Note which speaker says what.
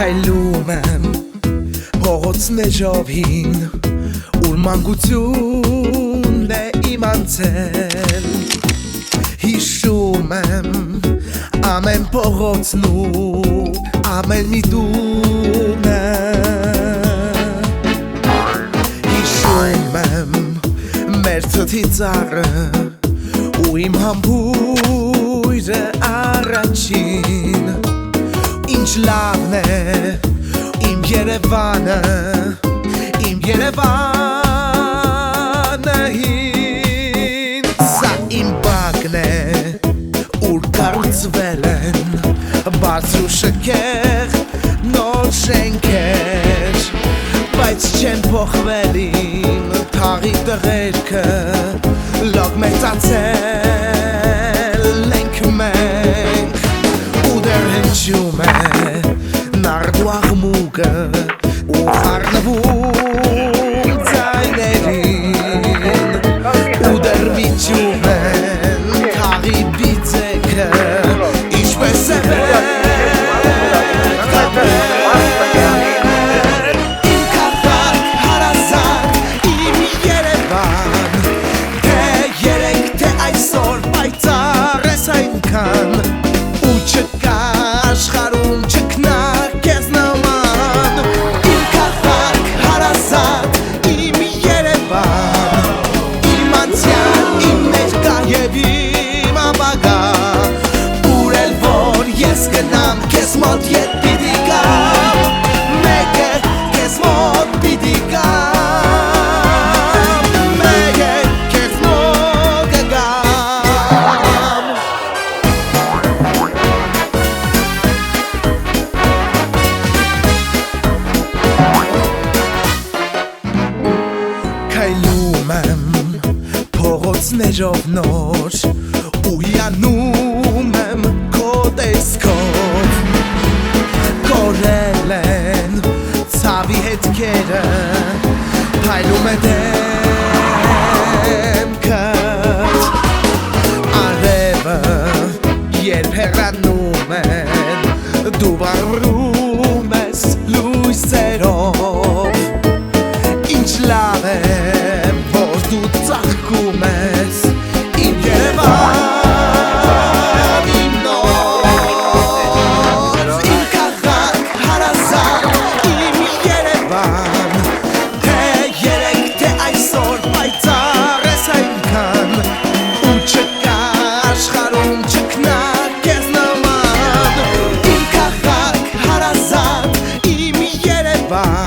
Speaker 1: Քայլում եմ փողոցներով հին, ուր մանկությունն է իմ անցել, հիշում եմ ամեն փողոցն ու ամեն մի տունը, հիշում եմ մեր թթի ծառը ու իմ համբույրը առաջին, ինչ լավն է իմ Երևանը, իմ Երևանը հին, սա իմ բակն է, ուր կառուցվել են բարձր ու շքեղ նոր շենքեր, բայց չեն փոխվել իմ թաղի տղերքը, լավ մեծացել ենք մենք, ու դեռ հնչում է նարդու աղմուկը ու խառնվում ձայներին, ու դեռ վիճում են թաղի բիծեքը, ինչպես է Քեզ մոտ ետ պիտի գամ, մեկը քեզ մոտ պիտի գամ, մեկը քեզ մոտ կգամ։ Քայլում եմ փողոցներով նոր ու հիանում եմ քո տեսքով, կորել են ցավի հետքերը, փայլում է դեմքդ, արևը երբ հեռանում են, դու վառում ես լույսերով, ինչ լավ է, որ դու ծաղկում ես իմ Երևան, Bye.